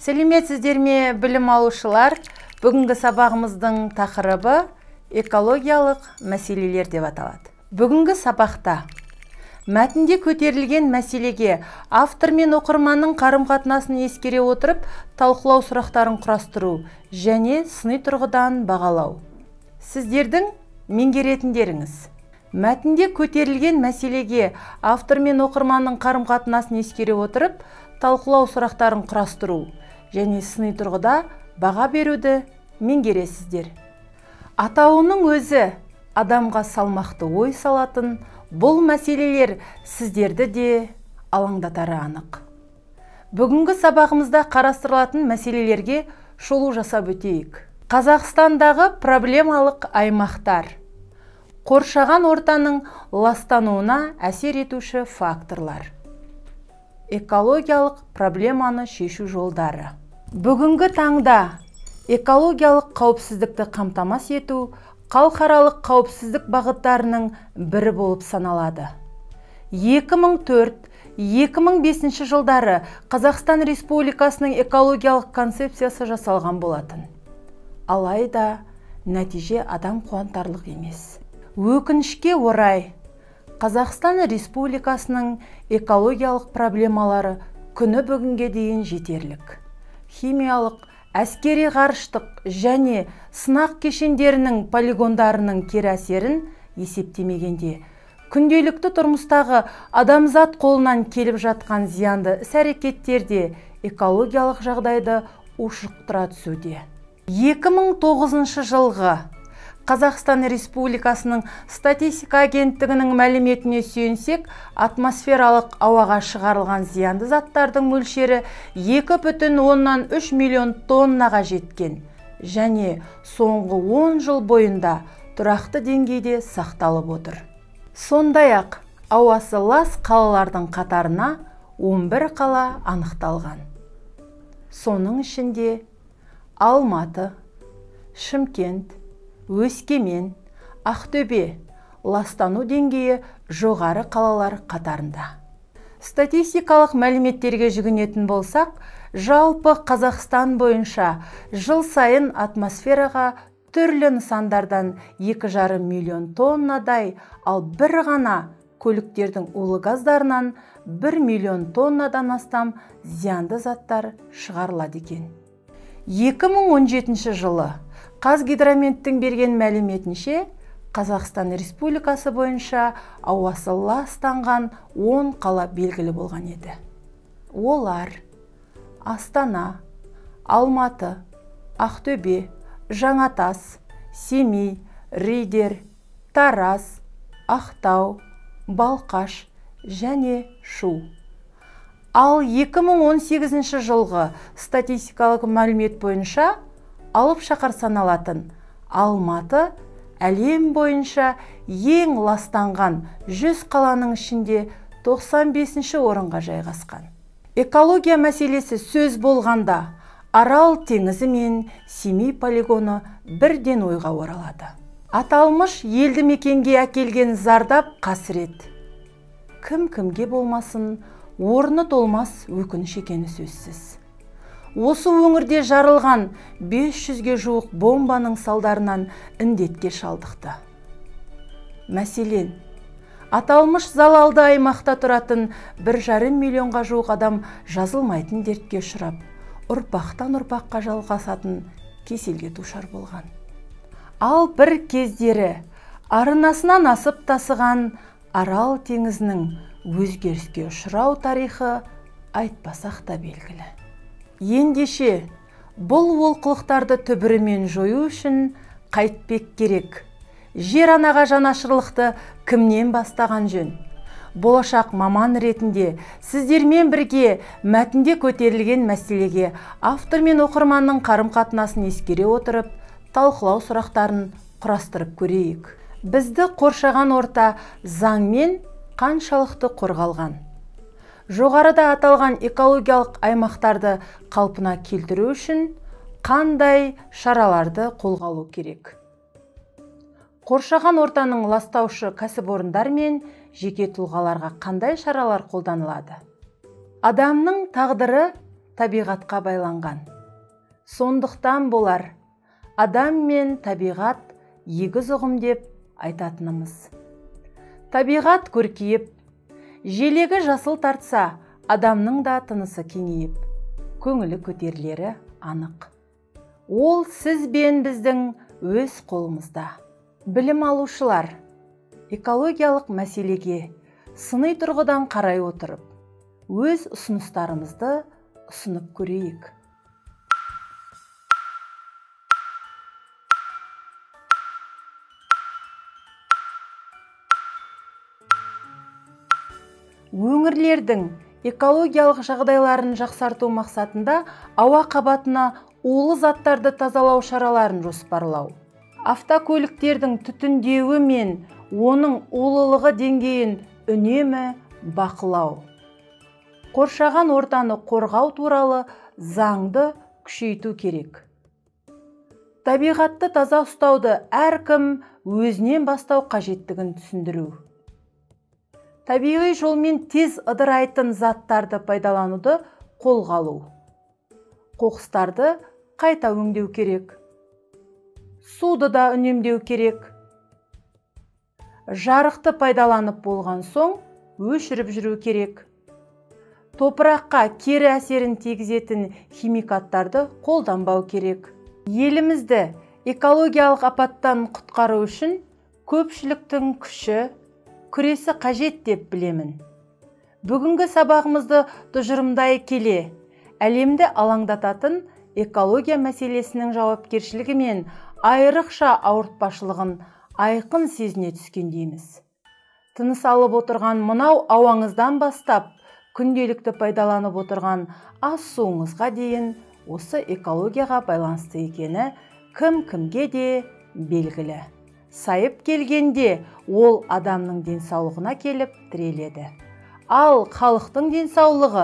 Сәлеметсіздер ме, білім алушылар? Бүгінгі сабағымыздың тақырыбы экологиялық мәселелер деп аталады. Бүгінгі сабақта мәтінде көтерілген мәселеге автор мен оқырманның қарым-қатынасын ескере отырып, талқылау сұрақтарын құрастыру және сыни тұрғыдан бағалау. Сіздердің меңгеретіндеріңіз: мәтінде көтерілген мәселеге автор мен оқырманның қарым-қатынасын ескере отырып, талқылау сұрақтарын құрастыру және сыни тұрғыда баға беруді меңгересіздер. Атауының өзі адамға салмақты ой салатын бұл мәселелер сіздерді де алаңдатары анық. Бүгінгі сабағымызда қарастырылатын мәселелерге шолу жасап өтейік. Қазақстандағы проблемалық аймақтар. Қоршаған ортаның ластануына әсер етуші факторлар. Экологиялық проблеманы шешу жолдары. Бүгінгі таңда экологиялық қауіпсіздікті қамтамасыз ету халықаралық қауіпсіздік бағыттарының бірі болып саналады. 2004-2005 жылдары Қазақстан Республикасының экологиялық концепциясы жасалған болатын. Алайда нәтиже адам қуантарлық емес. Өкінішке орай, Қазақстан Республикасының экологиялық проблемалары күні бүгінге дейін жетерлік. Химиялық, әскери ғарыштық және сынақ кешендерінің полигондарының кері әсерін есептемегенде, күнделікті тұрмыстағы адамзат қолынан келіп жатқан зиянды іс-әрекеттерде экологиялық жағдайды ушықтыра түсуде. 2009 жылғы Қазақстан Республикасының статистика агенттігінің мәліметіне сүйенсек, атмосфералық ауаға шығарылған зиянды заттардың мөлшері 2,3 миллион тоннаға жеткен және соңғы 10 жыл бойында тұрақты деңгейде сақталып отыр. Сондай-ақ ауасы лас қалалардың қатарына 11 қала анықталған. Соның ішінде Алматы, Шымкент, Өскемен, Ақтөбе ластану деңгейі жоғары қалалар қатарында. Статистикалық мәліметтерге жүгінетін болсақ, жалпы Қазақстан бойынша жыл сайын атмосфераға түрлі нысандардан 2,5 миллион тоннадай, ал бір ғана көліктердің улы газдарынан 1 миллион тоннадан астам зиянды заттар шығарылады екен. 2017 жылы Қазгидрометтің берген мәліметінше, Қазақстан Республикасы бойынша ауасы ластанған 10 қала белгілі болған еді. Олар Астана, Алматы, Ақтөбе, Жаңатас, Семей, Риддер, Тараз, Ақтау, Балқаш және Шу. Ал 2018 жылғы статистикалық мәлімет бойынша алып шаһар саналатын Алматы әлем бойынша ең ластанған 100 қаланың ішінде 95-ші орынға жайғасқан. Экология мәселесі сөз болғанда Арал теңізі мен Семей полигоны бірден ойға оралады. Аталмыш елді мекенге әкелген зардап қасірет. Кім-кімге болмасын, орны толмас өкініш екені сөзсіз. Осы өңірде жарылған 500-ге жуық бомбаның салдарынан індетке шалдықты. Мәселен, аталмыш залалды аймақта тұратын 1,5 миллионға жуық адам жазылмайтын дертке ұшырап, ұрпақтан ұрпаққа жалғасатын кеселге душар болған. Ал бір кездері арнасынан асып тасыған Арал теңізінің өзгеріске ұшырау тарихы айтпасақ та белгілі. Ендеше, бұл олқылықтарды түбірімен жою үшін қайтпек керек. Жер анаға жанашырлықты кімнен бастаған жөн? Болашақ маман ретінде сіздермен бірге мәтінде көтерілген мәселеге автор мен оқырманның қарым-қатынасын ескере отырып, талқылау сұрақтарын құрастырып көрейік. Бізді қоршаған орта заңмен қаншалықты қорғалған? Жоғарыда аталған экологиялық аймақтарды қалпына келтіру үшін қандай шараларды қолға алу керек? Қоршаған ортаның ластаушы кәсіпорындар мен жеке тұлғаларға қандай шаралар қолданылады? Адамның тағдыры табиғатқа байланған. Сондықтан болар адам мен табиғат егіз ұғым деп айтатынымыз. Табиғат көркейіп, желегі жасыл тартса, адамның да тынысы кеңейіп, көңілі көтерілері анық. Ол сіз бен біздің өз қолымызда. Білім алушылар, экологиялық мәселеге сыни тұрғыдан қарай отырып, өз ұсыныстарымызды ұсынып көрейік. Өңірлердің экологиялық жағдайларын жақсарту мақсатында ауа қабатына улы заттарды тазалау шараларын жоспарлау. Автокөліктердің түтіндеуі мен оның улылығы деңгейін үнемі бақылау. Қоршаған ортаны қорғау туралы заңды күшейту керек. Табиғатты таза ұстауды әркім өзінен бастау қажеттігін түсіндіру. Табиғи жолмен тез ыдырайтын заттарды пайдалануды қолға алу. Қоқыстарды қайта өңдеу керек. Суды да үнемдеу керек. Жарықты пайдаланып болған соң өшіріп жүру керек. Топыраққа кері әсерін тигізетін химикаттарды қолданбау керек. Елімізді экологиялық апаттан құтқару үшін көпшіліктің күші, күресі қажет деп білемін. Бүгінгі сабағымызды тұжырымдай келе, әлемді алаңдататын экология мәселесінің жауапкершілігі мен айрықша ауыртпашылығын айқын сезіне түскендейміз. Тыныс алып отырған мынау ауаңыздан бастап, күнделікті пайдаланып отырған ас суыңызға дейін осы экологияға байланысты екені кім-кімге де белгілі. Сайып келгенде ол адамның денсаулығына келіп тіреледі. Ал халықтың денсаулығы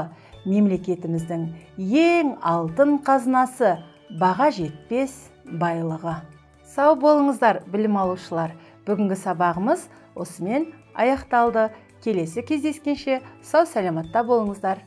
мемлекетіміздің ең алтын қазынасы, баға жетпес байлығы. Сау болыңыздар, білім алушылар. Бүгінгі сабағымыз осымен аяқталды. Келесі кездескенше сау саламатта болыңыздар.